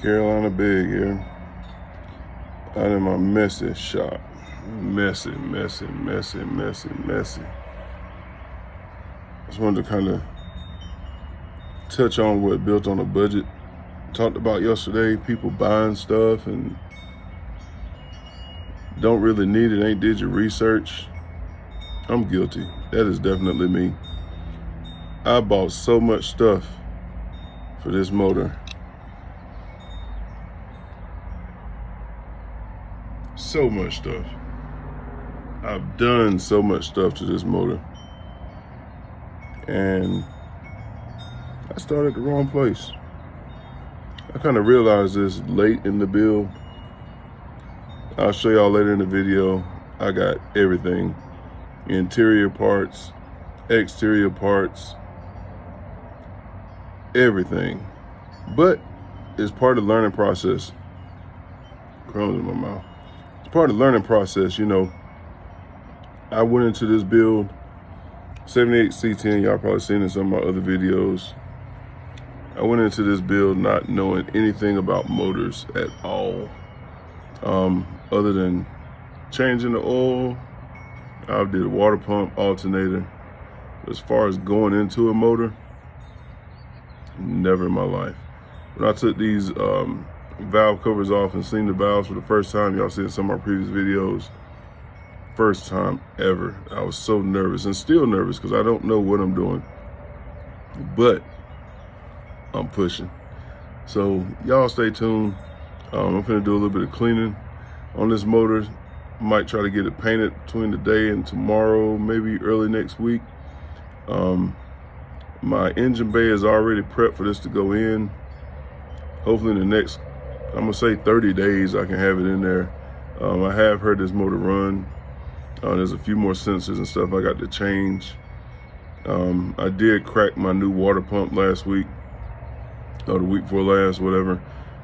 Carolina Big here. Out in my messy shop. Messy. Just wanted to kind of touch on what Built on a Budget talked about yesterday. People buying stuff and don't really need it, ain't did your research. I'm guilty. That is definitely me. I bought so much stuff for this motor. So much stuff. I've done so much stuff to this motor. And I started at the wrong place. I kind of realized this late in the build. I'll show y'all later in the video. I got everything. Interior parts, exterior parts, everything. But it's part of the learning process. Crumbs in my mouth. It's part of the learning process, you know. I went into this build, 78 C10, y'all probably seen in some of my other videos. I went into this build not knowing anything about motors at all. Other than changing the oil, I did a water pump, alternator. As far as going into a motor, never in my life. When I took these valve covers off and seen the valves for the first time, y'all seen some of my previous videos, first time ever. I was so nervous and still nervous because I don't know what I'm doing, but I'm pushing. So y'all stay tuned. I'm gonna do a little bit of cleaning on this motor. Might try to get it painted between today and tomorrow, maybe early next week. My engine bay is already prepped for this to go in. Hopefully in the next, I'm gonna say 30 days, I can have it in there. I have heard this motor run. There's a few more sensors and stuff I got to change. I did crack my new water pump last week, or the week before last, whatever.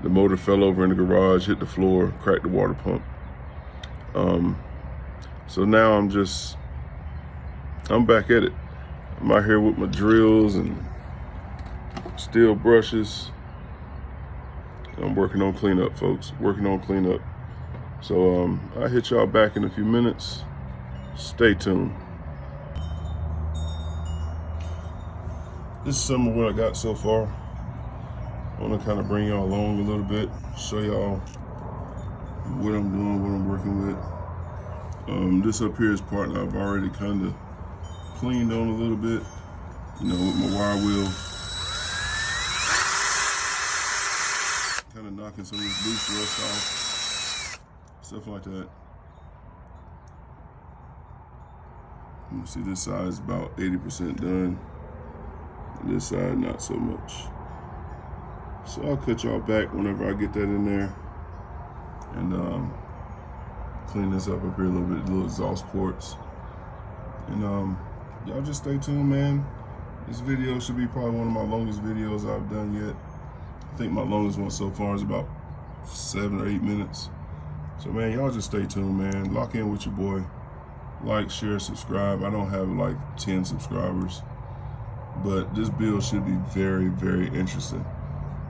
The motor fell over in the garage, hit the floor, cracked the water pump. So now I'm back at it. I'm out here with my drills and steel brushes. I'm working on cleanup, folks, working on cleanup. So I'll hit y'all back in a few minutes. Stay tuned. This is some of what I got so far. I want to kind of bring y'all along a little bit, show y'all what I'm doing, what I'm working with. This up here is part that I've already kind of cleaned on a little bit, you know, with my wire wheel. Kind of knocking some of this loose rust off, stuff like that. You can see this side is about 80% done. This side, not so much. So I'll cut y'all back whenever I get that in there. And clean this up here a little bit, little exhaust ports. And y'all just stay tuned, man. This video should be probably one of my longest videos I've done yet. I think my longest one so far is about 7 or 8 minutes. So man, y'all just stay tuned, man. Lock in with your boy. Like, share, subscribe. I don't have like 10 subscribers, but this build should be very, very interesting.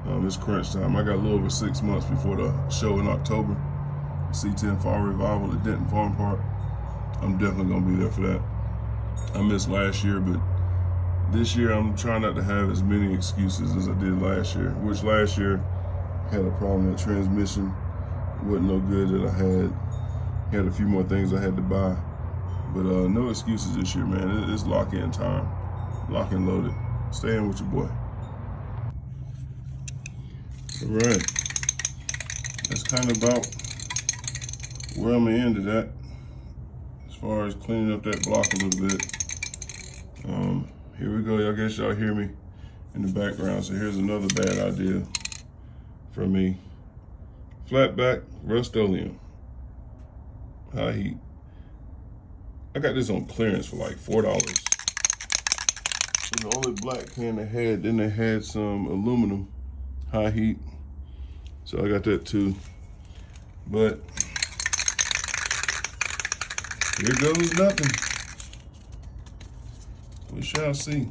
It's crunch time. I got a little over 6 months before the show in October. C10 Fall Revival at Denton Farm Park. I'm definitely gonna be there for that. I missed last year, but this year I'm trying not to have as many excuses as I did last year, which last year had a problem with transmission. Wasn't no good that I had a few more things I had to buy. But no excuses this year, man. It's lock-in time. Lock and loaded. Stay in with your boy. All right. That's kind of about where I'm gonna end it at, as far as cleaning up that block a little bit. Here we go. I guess y'all hear me in the background. So here's another bad idea from me. Flatback Rust-Oleum, high heat. I got this on clearance for like $4. It's the only black can they had. Then they had some aluminum high heat, so I got that too. But here goes nothing. We shall see.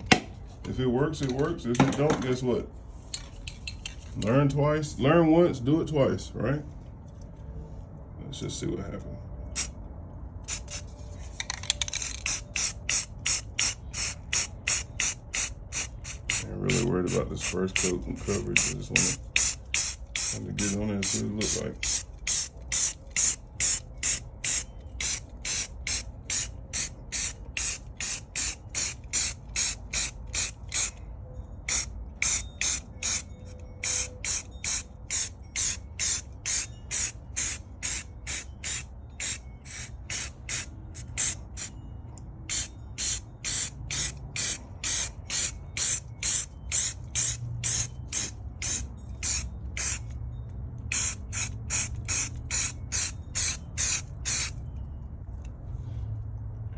If it works, it works. If it don't, guess what? Learn twice, learn once, do it twice, right? Let's just see what happens. I'm really worried about this first coat and coverage. I just want to get on there and see what it looks like.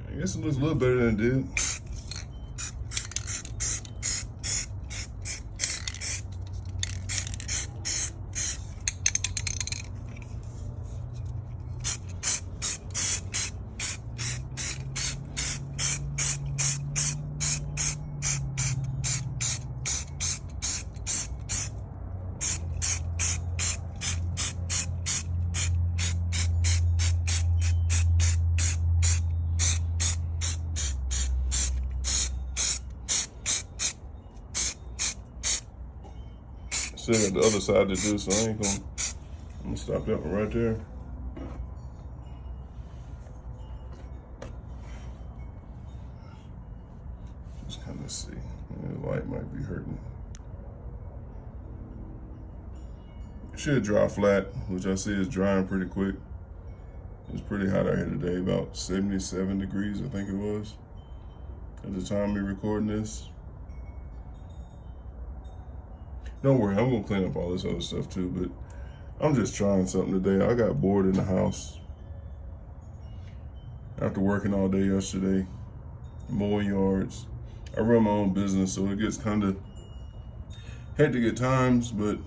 I guess it looks a little better than it did. Still got the other side to do, so I'm gonna stop that one right there. Just kind of see. The light might be hurting. It should dry flat, which I see is drying pretty quick. It's pretty hot out here today, about 77 degrees, I think it was, at the time we're recording this. Don't worry, I'm gonna clean up all this other stuff too, but I'm just trying something today. I got bored in the house after working all day yesterday, mowing yards. I run my own business, so it gets kind of hectic at times, but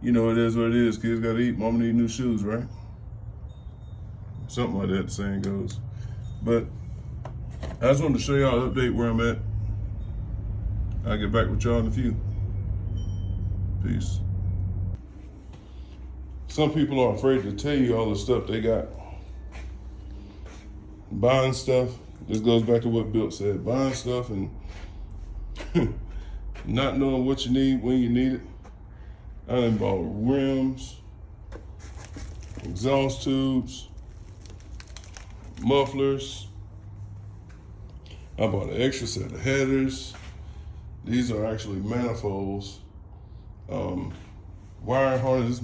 you know, it is what it is. Kids gotta eat, mama need new shoes, right? Something like that, the saying goes. But I just wanted to show y'all an update where I'm at. I'll get back with y'all in a few. Peace. Some people are afraid to tell you all the stuff they got. Buying stuff, this goes back to what Bill said, buying stuff and not knowing what you need when you need it. I done bought rims, exhaust tubes, mufflers. I bought an extra set of headers. These are actually manifolds. Wiring harness.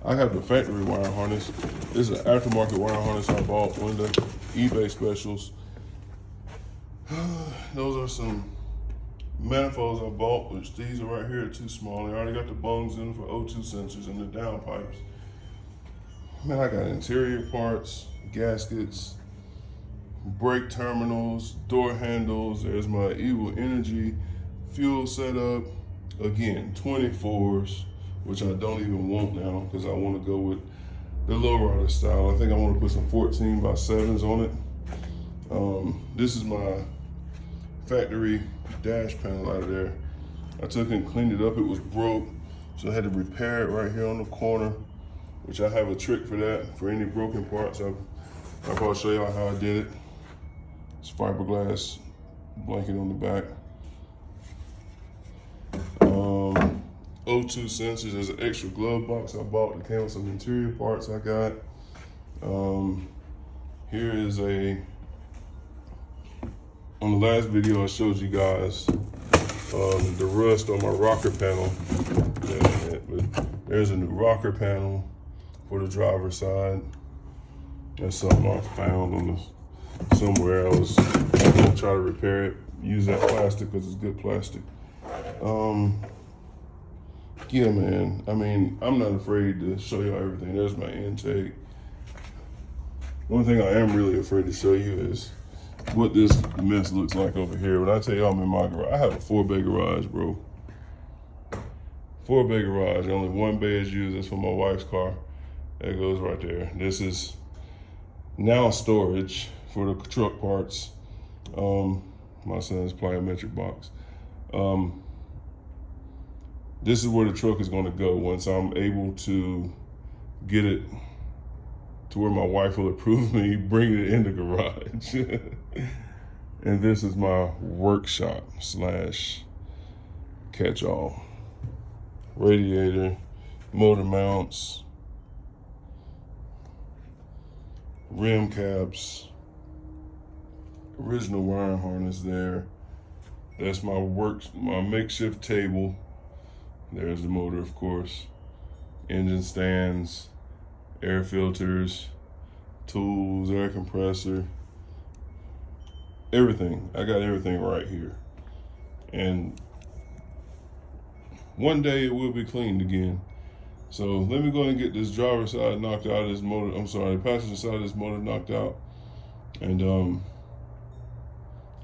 I have the factory wiring harness. This is an aftermarket wiring harness I bought, one of the eBay specials. Those are some manifolds I bought, which these are right here are too small. They already got the bungs in for O2 sensors and the downpipes. Man, I got interior parts, gaskets, brake terminals, door handles. There's my Evil Energy fuel setup. Again, 24s, which I don't even want now because I want to go with the lowrider style. I think I want to put some 14x7s on it. This is my factory dash panel out of there. I took and cleaned it up. It was broke, so I had to repair it right here on the corner, which I have a trick for that. For any broken parts, I'll probably show y'all how I did it. It's fiberglass blanket on the back. O2 sensors. There's an extra glove box I bought that came with some interior parts I got. Here is on the last video I showed you guys the rust on my rocker panel. But there's a new rocker panel for the driver's side. That's something I found on somewhere. I was gonna try to repair it, use that plastic because it's good plastic. Yeah, man, I mean, I'm not afraid to show you everything. There's my intake. One thing I am really afraid to show you is what this mess looks like over here. When I tell you I'm in my garage, I have a 4-bay garage, bro. 4-bay garage, only 1 bay is used. That's for my wife's car. That goes right there. This is now storage for the truck parts. My son's plyometric box. this is where the truck is going to go once I'm able to get it to where my wife will approve me bringing it in the garage. And this is my workshop / catch-all. Radiator, motor mounts, rim caps, original wiring harness there. That's my makeshift table. There's the motor, of course. Engine stands, air filters, tools, air compressor, everything. I got everything right here. And one day it will be cleaned again. So let me go ahead and get this driver's side knocked out of this motor. I'm sorry, the passenger side of this motor knocked out. And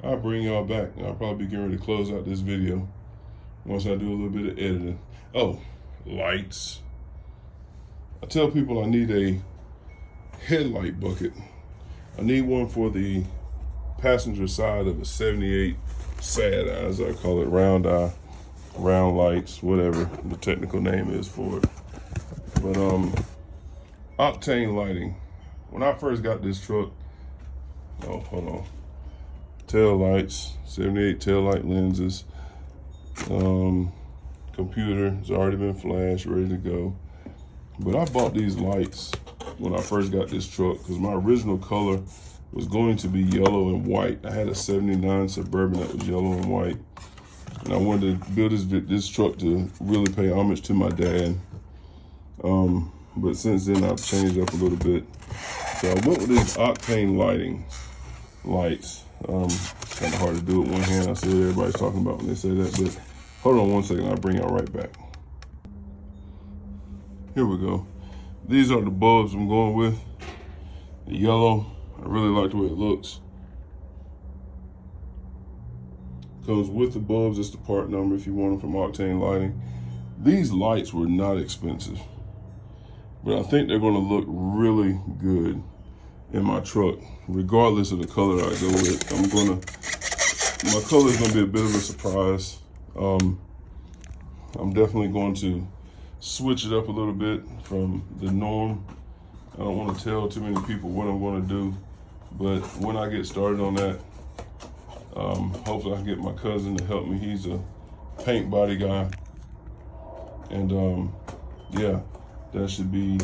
I'll bring y'all back. I'll probably be getting ready to close out this video once I do a little bit of editing. Oh, lights. I tell people I need a headlight bucket. I need one for the passenger side of a 78 sad eye, as I call it, round eye, round lights, whatever the technical name is for it. But octane lighting. When I first got this truck, oh, hold on. Tail lights, 78 tail light lenses. Computer has already been flashed, ready to go. But I bought these lights when I first got this truck because my original color was going to be yellow and white. I had a 79 Suburban that was yellow and white. And I wanted to build this truck to really pay homage to my dad. But since then I've changed up a little bit. So I went with these octane lights. It's kind of hard to do it with one hand. I see what everybody's talking about when they say that, but hold on one second, I'll bring y'all right back. Here we go. These are the bulbs I'm going with. The yellow, I really like the way it looks. Comes with the bulbs, it's the part number if you want them from Octane Lighting. These lights were not expensive, but I think they're gonna look really good in my truck, regardless of the color I go with. My color is gonna be a bit of a surprise. I'm definitely going to switch it up a little bit from the norm. I don't want to tell too many people what I'm going to do, but when I get started on that, hopefully I can get my cousin to help me. He's a paint body guy, and yeah, that should be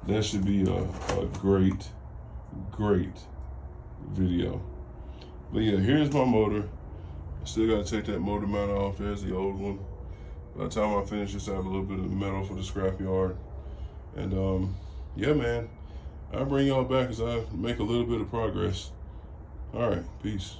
a great video. But yeah, here's my motor. I still got to take that motor mount off. There's the old one. By the time I finish this, I have a little bit of metal for the scrap yard. And yeah, man, I'll bring y'all back as I make a little bit of progress. All right, peace.